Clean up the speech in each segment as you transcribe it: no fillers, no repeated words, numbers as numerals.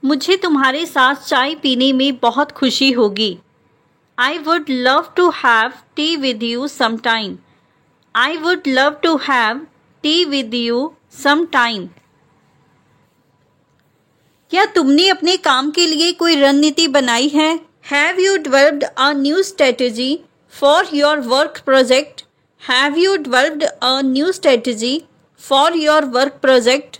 मुझे तुम्हारे साथ चाय पीने में बहुत खुशी होगी। I would love to have tea with you sometime. I would love to have tea with you sometime. क्या तुमने अपने काम के लिए कोई रणनीति बनाई है? Have you developed a new strategy for your work project? Have you developed a new strategy for your work project?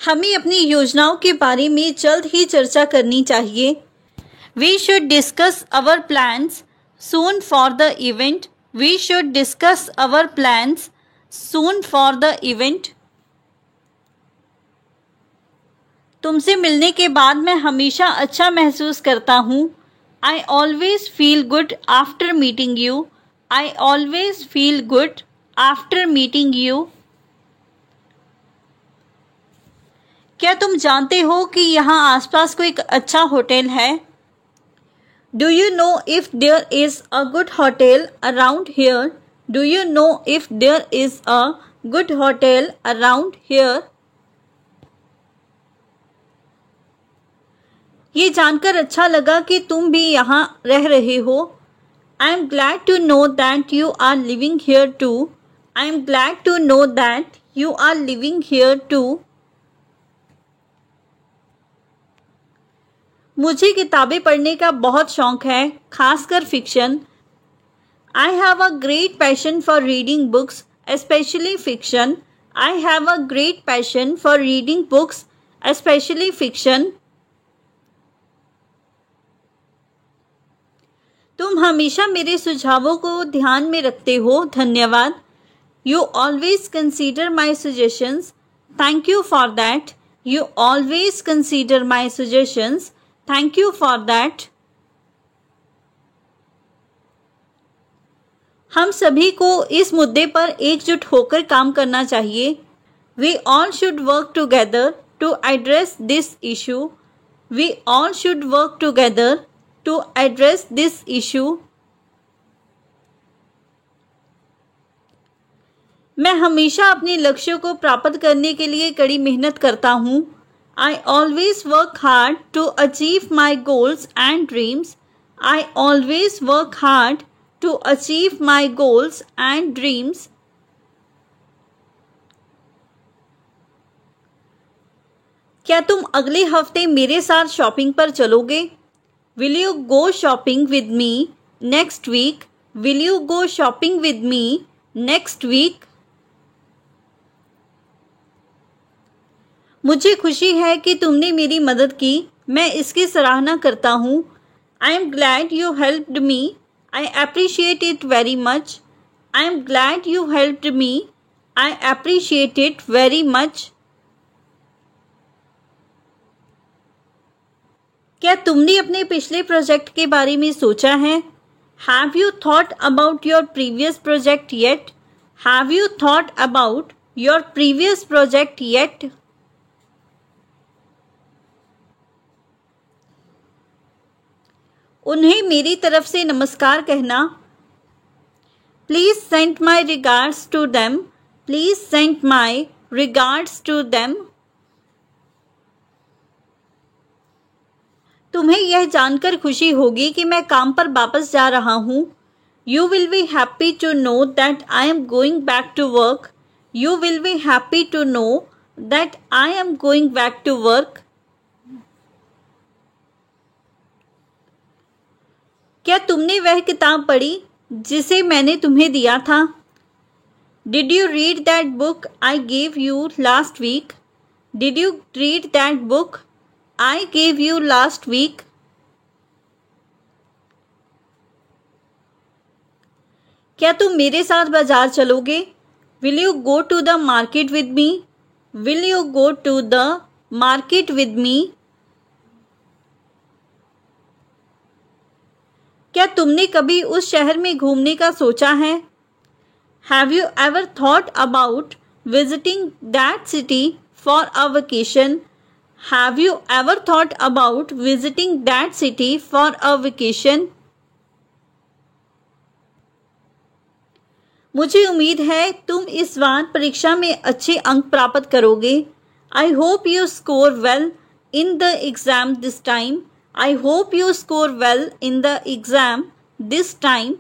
हमें अपनी योजनाओं के बारे में जल्द ही चर्चा करनी चाहिए। We should discuss our plans soon for the event. We should discuss our plans soon for the event. तुमसे मिलने के बाद मैं हमेशा अच्छा महसूस करता हूँ। I always feel good after meeting you. I always feel good after meeting you. क्या तुम जानते हो कि यहाँ आसपास कोई अच्छा होटल है? Do you know if there is a good hotel around here? Do you know if there is a good hotel around here? ये जानकर अच्छा लगा कि तुम भी यहाँ रह रहे हो। I am glad to know that you are living here too. I am glad to know that you are living here too. मुझे किताबें पढ़ने का बहुत शौक है, खासकर fiction. I have a great passion for reading books, especially fiction. I have a great passion for reading books, especially fiction. तुम हमेशा मेरे सुझावों को ध्यान में रखते हो, धन्यवाद। You always consider my suggestions. Thank you for that. You always consider my suggestions. Thank you for that. हम सभी को इस मुद्दे पर एकजुट होकर काम करना चाहिए। We all should work together to address this issue. We all should work together to address this issue. मैं हमेशा अपने लक्ष्यों को प्राप्त करने के लिए कड़ी मेहनत करता हूँ। I always work hard to achieve my goals and dreams. I always work hard to achieve my goals and dreams. क्या तुम अगले हफ्ते मेरे साथ शॉपिंग पर चलोगे? Will you go shopping with me next week? Will you go shopping with me next week? मुझे खुशी है कि तुमने मेरी मदद की, मैं इसकी सराहना करता हूँ। I am glad you helped me. I appreciate it very much. I am glad you helped me. I appreciate it very much. क्या तुमने अपने पिछले प्रोजेक्ट के बारे में सोचा है? Have you thought about your previous project yet? Have you thought about your previous project yet? उन्हें मेरी तरफ से नमस्कार कहना। Please send my regards to them. Please send my regards to them. तुम्हें यह जानकर खुशी होगी कि मैं काम पर वापस जा रहा हूँ। You will be happy to know that I am going back to work. You will be happy to know that I am going back to work. क्या तुमने वह किताब पढ़ी जिसे मैंने तुम्हें दिया था? Did you read that book I gave you last week? Did you read that book I gave you last week? क्या तुम मेरे साथ बाजार चलोगे? Will you go to the market with me? Will you go to the market with me? क्या तुमने कभी उस शहर में घूमने का सोचा है? Have you ever thought about visiting that city for a vacation? Have you ever thought about visiting that city for a vacation? मुझे उम्मीद है तुम इस बार परीक्षा में अच्छे अंक प्राप्त करोगे। I hope you score well in the exam this time. I hope you score well in the exam this time.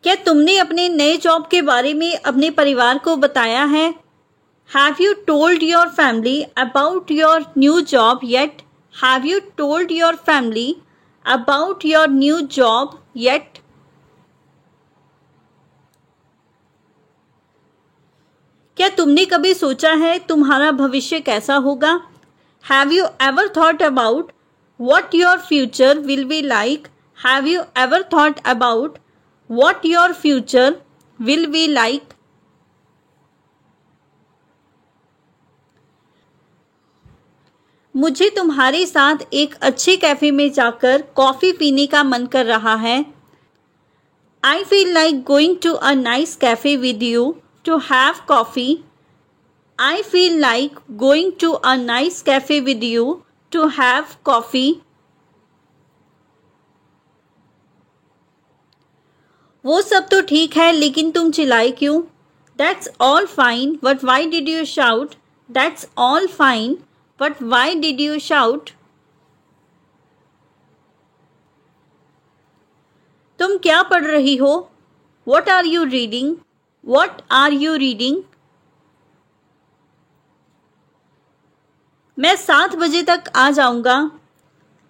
क्या तुमने अपने नए जॉब के बारे में अपने परिवार को बताया है? Have you told your family about your new job yet? Have you told your family about your new job yet? क्या तुमने कभी सोचा है तुम्हारा भविष्य कैसा होगा? Have you ever thought about what your future will be like? Have you ever thought about what your future will be like? मुझे तुम्हारे साथ एक अच्छे कैफे में जाकर कॉफी पीने का मन कर रहा है। I feel like going to a nice cafe with you to have coffee. I feel like going to a nice cafe with you to have coffee. वो सब तो ठीक है, लेकिन तुम चिल्लाए क्यों? That's all fine, but why did you shout? That's all fine, but why did you shout? तुम क्या पढ़ रही हो? What are you reading? What are you reading? मैं 7 बजे तक आ जाऊंगा।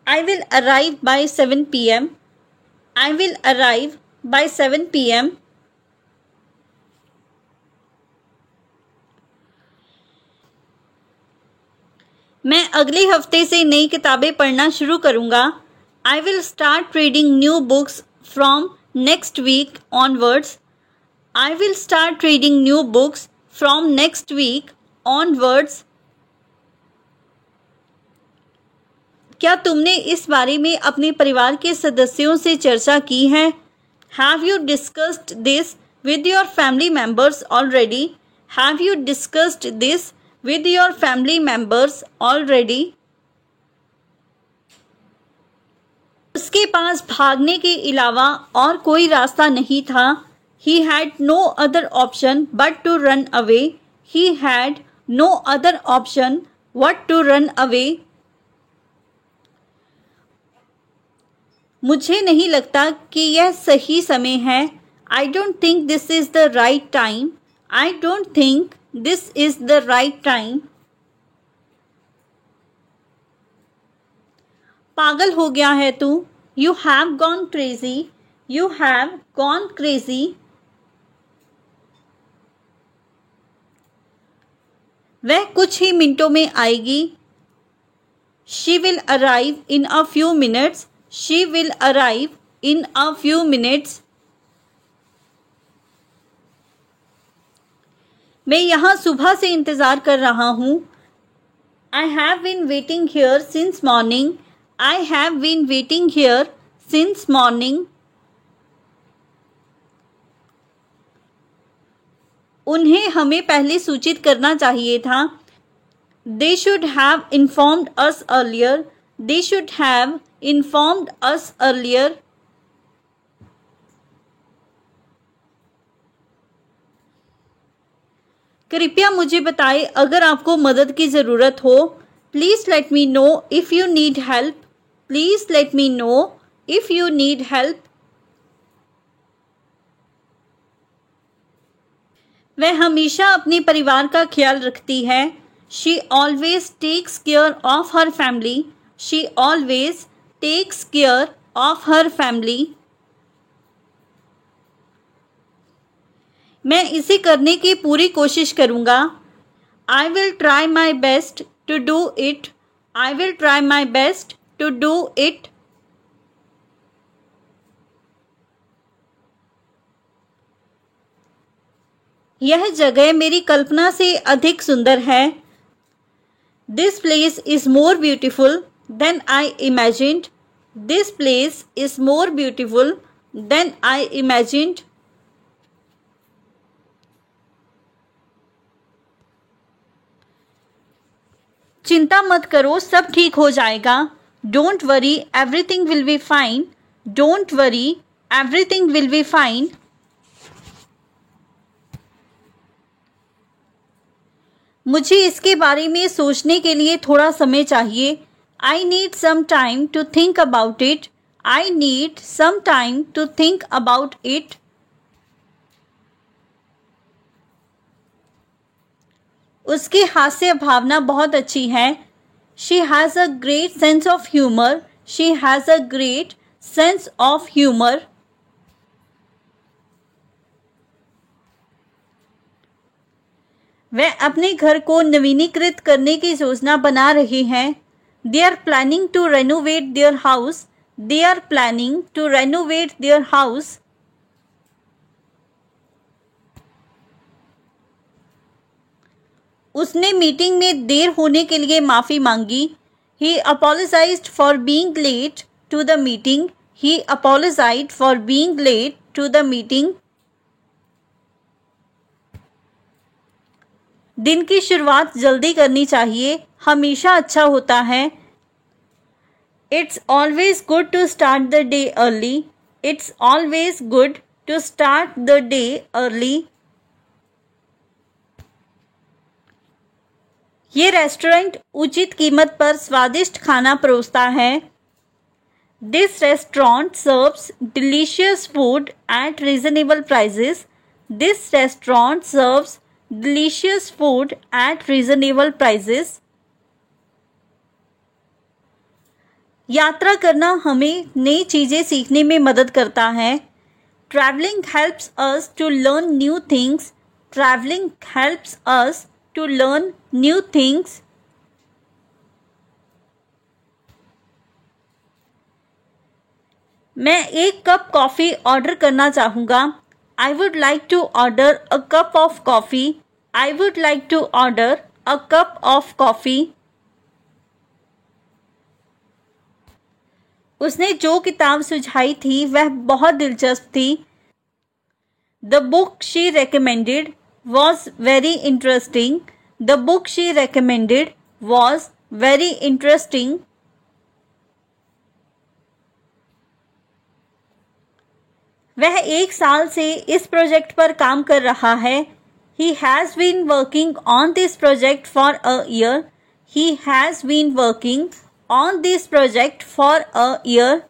I will arrive by 7 p.m. I will arrive by 7 p.m. मैं अगले हफ्ते से नई किताबें पढ़ना शुरू करूंगा। I will start reading new books from next week onwards. I will start reading new books from next week onwards. क्या तुमने इस बारे में अपने परिवार के सदस्यों से चर्चा की है? Have you discussed this with your family members already? Have you discussed this with your family members already? उसके पास भागने के अलावा और कोई रास्ता नहीं था। He had no other option but to run away. He had no other option but to run away. मुझे नहीं लगता कि यह सही समय है। I don't think this is the right time. I don't think this is the right time. पागल हो गया है तू। You have gone crazy. You have gone crazy. वह कुछ ही मिनटों में आएगी। She will arrive in a few minutes. She will arrive in a few minutes. मैं यहाँ सुबह से इंतज़ार कर रहा हूँ। I have been waiting here since morning. I have been waiting here since morning. उन्हें हमें पहले सूचित करना चाहिए था। They should have informed us earlier. They should have informed us earlier. कृपया मुझे बताएं अगर आपको मदद की ज़रूरत हो। Please let me know if you need help. Please let me know if you need help. वह हमेशा अपने परिवार का ख्याल रखती है। She always takes care of her family. She always takes care of her family. मैं इसे करने की पूरी कोशिश करूँगा। I will try my best to do it. I will try my best to do it. यह जगह मेरी कल्पना से अधिक सुंदर है। This place is more beautiful than I imagined. This place is more beautiful than I imagined. चिंता मत करो, सब ठीक हो जाएगा। Don't worry, everything will be fine. Don't worry, everything will be fine. मुझे इसके बारे में सोचने के लिए थोड़ा समय चाहिए. I need some time to think about it. I need some time to think about it. उसकी हास्य भावना बहुत अच्छी है. She has a great sense of humor. She has a great sense of humor. वे अपने घर को नवीनीकृत करने की योजना बना रहे हैं. They are planning to renovate their house. They are planning to renovate their house. उसने मीटिंग में देर होने के लिए माफ़ी मांगी. He apologized for being late to the meeting. He apologized for being late to the meeting. दिन की शुरुआत जल्दी करनी चाहिए. हमेशा अच्छा होता है. It's always good to start the day early. It's always good to start the day early. ये रेस्टोरेंट उचित कीमत पर स्वादिष्ट खाना परोसता है. This restaurant serves delicious food at reasonable prices. This restaurant serves delicious food at reasonable prices. यात्रा करना हमें नई चीज़ें सीखने में मदद करता है. Traveling helps us to learn new things. Traveling helps us to learn new things. मैं एक कप कॉफ़ी ऑर्डर करना चाहूँगा. I would like to order a cup of coffee. I would like to order a cup of coffee. उसने जो किताब सुझाई थी वह बहुत दिलचस्प थी. The book she recommended was very interesting. The book she recommended was very interesting. वह 1 साल से इस प्रोजेक्ट पर काम कर रहा है. He has been working on this project for a year. He has been working on this project for a year.